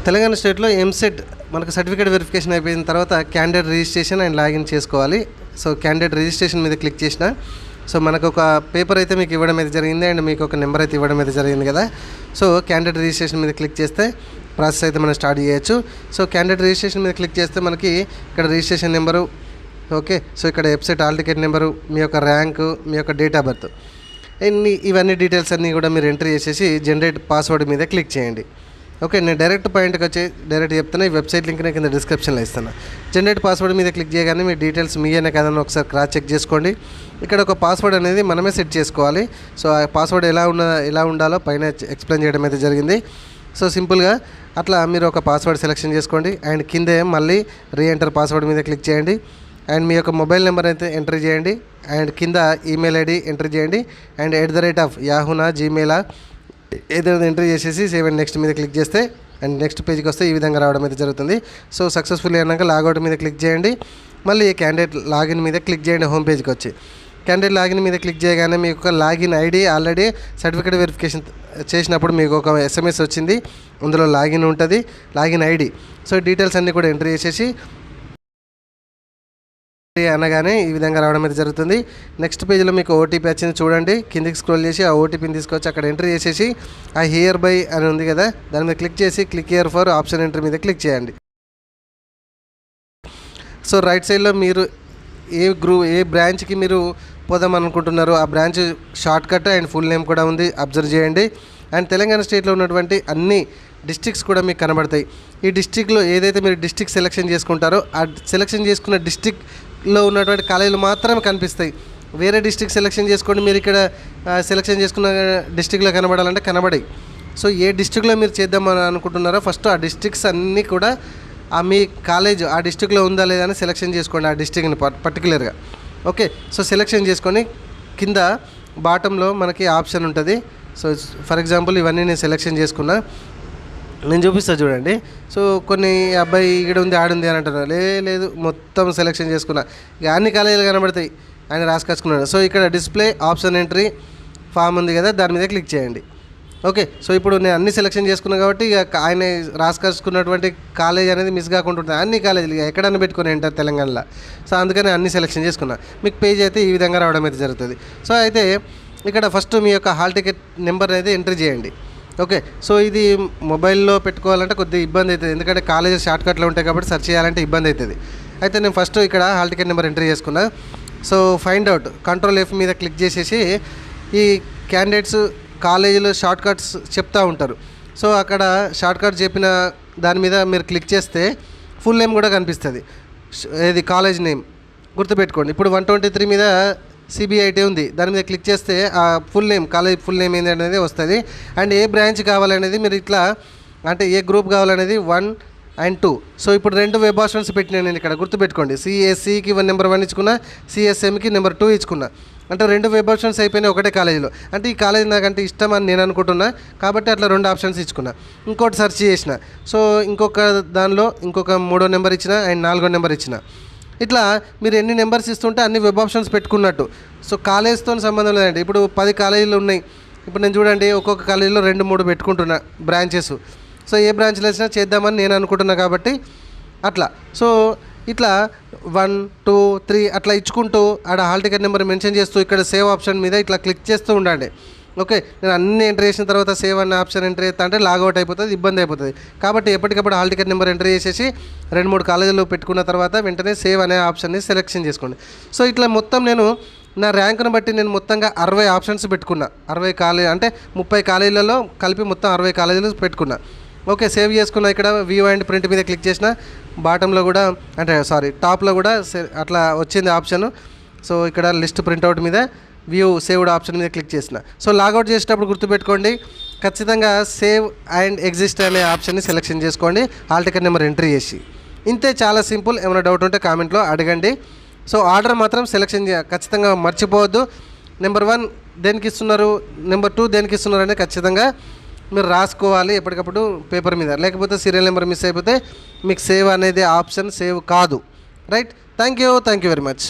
తెలంగాణ స్టేట్లో ఎంసెట్ మనకు certificate verification అయిపోయిన తర్వాత క్యాండిడేట్ రిజిస్ట్రేషన్ అండ్ లాగిన్ చేసుకోవాలి. సో క్యాండిడేట్ రిజిస్ట్రేషన్ మీద క్లిక్ చేసిన సో మనకు ఒక పేపర్ అయితే మీకు ఇవ్వడం అయితే జరిగింది అండ్ మీకు ఒక నెంబర్ అయితే ఇవ్వడం అయితే జరిగింది కదా. సో క్యాండిడేట్ రిజిస్ట్రేషన్ మీద క్లిక్ చేస్తే ప్రాసెస్ అయితే మనం స్టార్ట్ చేయొచ్చు. సో క్యాండిడేట్ రిజిస్ట్రేషన్ మీద క్లిక్ చేస్తే మనకి ఇక్కడ రిజిస్ట్రేషన్ నెంబరు, ఓకే, సో ఇక్కడ వెబ్సైట్ హాల్ టికెట్ నెంబరు, మీ యొక్క ర్యాంకు, మీ యొక్క డేట్ ఆఫ్ బర్త్, ఇవన్నీ డీటెయిల్స్ అన్నీ కూడా మీరు ఎంట్రీ చేసేసి జనరేట్ పాస్వర్డ్ మీద క్లిక్ చేయండి. ఓకే, నేను డైరెక్ట్ పాయింట్కి వచ్చి డైరెక్ట్ చెప్తాను. ఈ వెబ్సైట్ లింక్ నేను కింద డిస్క్రిప్షన్లో ఇస్తాను. జనరేట్ పాస్వర్డ్ మీద క్లిక్ చేయగానే మీ డీటెయిల్స్ మీయేనా కదని ఒకసారి క్రాస్ చెక్ చేసుకోండి. ఇక్కడ ఒక పాస్వర్డ్ అనేది మనమే సెట్ చేసుకోవాలి. సో ఆ పాస్వర్డ్ ఎలా ఉండాలో పైన ఎక్స్ప్లెయిన్ చేయడం అయితే జరిగింది. సో సింపుల్గా అట్లా మీరు ఒక పాస్వర్డ్ సెలెక్షన్ చేసుకోండి అండ్ కిందే మళ్ళీ రీఎంటర్ పాస్వర్డ్ మీద క్లిక్ చేయండి అండ్ మీ యొక్క మొబైల్ నెంబర్ అయితే ఎంట్రీ చేయండి అండ్ కింద ఈమెయిల్ ఐడి ఎంట్రీ చేయండి అండ్ @yahoo జీమెయిల్ ఏదైనా ఎంట్రీ చేసేసి సేవ్ అండ్ నెక్స్ట్ మీద క్లిక్ చేస్తే అండ్ నెక్స్ట్ పేజ్కి వస్తే ఈ విధంగా రావడం అయితే జరుగుతుంది. సో సక్సెస్ఫుల్ అయినాక లాగౌట్ మీద క్లిక్ చేయండి. మళ్ళీ క్యాండిడేట్ లాగిన్ మీద క్లిక్ చేయండి. హోమ్ పేజ్కి వచ్చి క్యాండిడేట్ లాగిన్ మీద క్లిక్ చేయగానే మీకు ఒక login ID already certificate verification చేసినప్పుడు మీకు ఒక SMS వచ్చింది. అందులో లాగిన్ ఉంటుంది, లాగిన్ ఐడి. సో డీటెయిల్స్ అన్నీ కూడా ఎంట్రీ చేసేసి అనగానే ఈ విధంగా రావడం అయితే జరుగుతుంది. నెక్స్ట్ పేజ్లో మీకు ఓటీపీ వచ్చింది చూడండి. కిందికి స్క్రోల్ చేసి ఆ ఓటీపీని తీసుకొచ్చి అక్కడ ఎంట్రీ చేసేసి ఆ హియర్ బై అని ఉంది కదా దాని మీద క్లిక్ చేసి click here for option entry మీద క్లిక్ చేయండి. సో రైట్ సైడ్లో మీరు ఏ బ్రాంచ్కి మీరు పోదాం అనుకుంటున్నారో ఆ branch short cut and full name కూడా ఉంది, అబ్జర్వ్ చేయండి. అండ్ తెలంగాణ స్టేట్లో ఉన్నటువంటి అన్ని డిస్ట్రిక్ట్స్ కూడా మీకు కనబడతాయి. ఈ డిస్ట్రిక్ట్లో ఏదైతే మీరు డిస్ట్రిక్ట్ సెలెక్షన్ చేసుకుంటారో ఆ సెలెక్షన్ చేసుకున్న డిస్ట్రిక్ట్లో ఉన్నటువంటి కాలేజీలు మాత్రమే కనిపిస్తాయి. వేరే డిస్ట్రిక్ట్ సెలెక్షన్ చేసుకోండి, మీరు ఇక్కడ సెలెక్షన్ చేసుకున్న డిస్ట్రిక్ట్లో కనబడాలంటే కనబడాయి. సో ఏ డిస్ట్రిక్ట్లో మీరు చేద్దామని అనుకుంటున్నారో ఫస్ట్ ఆ డిస్ట్రిక్ట్స్ అన్నీ కూడా మీ కాలేజ్ ఆ డిస్ట్రిక్ట్లో ఉందా లేదా అని సెలెక్షన్ చేసుకోండి, ఆ డిస్ట్రిక్ట్ని పర్టికులర్గా. ఓకే, సో సెలెక్షన్ చేసుకొని కింద బాటంలో మనకి ఆప్షన్ ఉంటుంది. సో ఫర్ ఎగ్జాంపుల్ ఇవన్నీ నేను సెలెక్షన్ చేసుకున్నా, నేను చూపిస్తా చూడండి. సో కొన్ని అబ్బాయి ఇక్కడ ఉంది ఆడుంది అని అంటారు, లేదు మొత్తం సెలెక్షన్ చేసుకున్నా, ఇక అన్ని కాలేజీలు కనబడతాయి ఆయన రాసుకొచ్చుకున్నాడు. సో ఇక్కడ డిస్ప్లే ఆప్షన్ ఎంట్రీ ఫామ్ ఉంది కదా దాని మీద క్లిక్ చేయండి. ఓకే, సో ఇప్పుడు నేను అన్ని సెలెక్షన్ చేసుకున్నాను కాబట్టి ఇక ఆయన రాసుకొచ్చుకున్నటువంటి కాలేజ్ అనేది మిస్ కాకుండా ఉంటుంది. అన్ని కాలేజీలు ఇక ఎక్కడన్నా పెట్టుకుని ఎంటర్ తెలంగాణలో. సో అందుకని అన్ని సెలెక్షన్ చేసుకున్నా. మీకు పేజ్ అయితే ఈ విధంగా రావడం అయితే జరుగుతుంది. సో అయితే ఇక్కడ ఫస్ట్ మీ యొక్క హాల్ టికెట్ నెంబర్ అనేది ఎంట్రీ చేయండి. ఓకే, సో ఇది మొబైల్లో పెట్టుకోవాలంటే కొద్దిగా ఇబ్బంది అవుతుంది, ఎందుకంటే కాలేజెస్ షార్ట్ కట్లో ఉంటాయి కాబట్టి సెర్చ్ చేయాలంటే ఇబ్బంది అవుతుంది. అయితే నేను ఫస్ట్ ఇక్కడ హాల్ టికెట్ నెంబర్ ఎంట్రీ చేసుకున్నా. So find out control F మీద క్లిక్ చేసేసి ఈ క్యాండిడేట్స్ కాలేజీలో షార్ట్ కట్స్ చెప్తూ ఉంటారు. సో అక్కడ షార్ట్ కట్ చెప్పిన దాని మీద మీరు క్లిక్ చేస్తే ఫుల్ నేమ్ కూడా కనిపిస్తుంది, ఇది కాలేజ్ నేమ్ గుర్తుపెట్టుకోండి. ఇప్పుడు 123 మీద CBIT ఉంది, దాని మీద క్లిక్ చేస్తే ఆ full name college full name ఏంటి అనేది వస్తుంది. అండ్ ఏ బ్రాంచ్ కావాలనేది మీరు ఇట్లా అంటే ఏ గ్రూప్ కావాలనేది 1 and 2. సో ఇప్పుడు 2 వెబ్ ఆప్షన్స్ పెట్టినా నేను ఇక్కడ గుర్తుపెట్టుకోండి. CSCకి నెంబర్ 1 ఇచ్చుకున్నా, CSMకి నెంబర్ 2 ఇచ్చుకున్నా. అంటే 2 వెబ్ ఆప్షన్స్ అయిపోయినాయి ఒకటే కాలేజీలో. అంటే ఈ కాలేజ్ నాకంటే ఇష్టం అని నేను అనుకుంటున్నా కాబట్టి అట్లా 2 ఆప్షన్స్ ఇచ్చుకున్నా. ఇంకోటి సెర్చ్ చేసిన, సో ఇంకొక దానిలో ఇంకొక 3వ నెంబర్ ఇచ్చిన అండ్ 4వ నెంబర్ ఇచ్చిన. ఇట్లా మీరు ఎన్ని నెంబర్స్ ఇస్తుంటే అన్ని వెబ్ ఆప్షన్స్ పెట్టుకున్నట్టు. సో కాలేజ్తో సంబంధం లేదండి. ఇప్పుడు 10 కాలేజీలు ఉన్నాయి, ఇప్పుడు నేను చూడండి ఒక్కొక్క కాలేజీలో 2-3 పెట్టుకుంటున్నా బ్రాంచెస్. సో ఏ బ్రాంచ్లో వచ్చినా చేద్దామని నేను అనుకుంటున్నా కాబట్టి అట్లా. సో ఇట్లా 1, 2, 3 అట్లా ఇచ్చుకుంటూ ఆడ హాల్ టికెట్ నెంబర్ మెన్షన్ చేస్తూ ఇక్కడ సేవ్ ఆప్షన్ మీద ఇట్లా క్లిక్ చేస్తూ ఉండండి. ఓకే, నేను అన్ని ఎంట్రీ చేసిన తర్వాత సేవ్ అనే ఆప్షన్ ఎంట్రీ చేస్తా అంటే లాగౌట్ అయిపోతుంది, ఇబ్బంది అయిపోతుంది. కాబట్టి ఎప్పటికప్పుడు హాల్ టికెట్ నెంబర్ ఎంట్రీ చేసేసి 2-3 కాలేజీలు పెట్టుకున్న తర్వాత వెంటనే సేవ్ అనే ఆప్షన్ని సెలెక్షన్ చేసుకోండి. సో ఇట్లా మొత్తం నేను నా ర్యాంకును బట్టి నేను మొత్తంగా 60 ఆప్షన్స్ పెట్టుకున్నా. 60 కాలేజీ అంటే 30 కాలేజీలలో కలిపి మొత్తం 60 కాలేజీలు పెట్టుకున్నా. ఓకే, సేవ్ చేసుకున్నా. ఇక్కడ వ్యూ అండ్ ప్రింట్ మీద క్లిక్ చేసిన బాటంలో కూడా అంటే టాప్లో కూడా అట్లా వచ్చింది ఆప్షన్. సో ఇక్కడ లిస్ట్ ప్రింట్అవుట్ మీద వ్యూ సేవ్డ్ ఆప్షన్ మీద క్లిక్ చేసిన. సో లాగౌట్ చేసేటప్పుడు గుర్తుపెట్టుకోండి ఖచ్చితంగా సేవ్ అండ్ ఎగ్జిస్ట్ అనే ఆప్షన్ని సెలెక్షన్ చేసుకోండి హాల్ టికెట్ నెంబర్ ఎంట్రీ చేసి. ఇంతే, చాలా సింపుల్. ఏమైనా డౌట్ ఉంటే కామెంట్లో అడగండి. సో ఆర్డర్ మాత్రం సెలెక్షన్ ఖచ్చితంగా మర్చిపోవద్దు. నెంబర్ 1 దేనికి ఇస్తున్నారు, నెంబర్ 2 దేనికి ఇస్తున్నారు అనేది ఖచ్చితంగా మీరు రాసుకోవాలి ఎప్పటికప్పుడు పేపర్ మీద, లేకపోతే సీరియల్ నెంబర్ మిస్ అయిపోతే మీకు సేవ్ అనేది ఆప్షన్ సేవ్ కాదు. Right, thank you very much.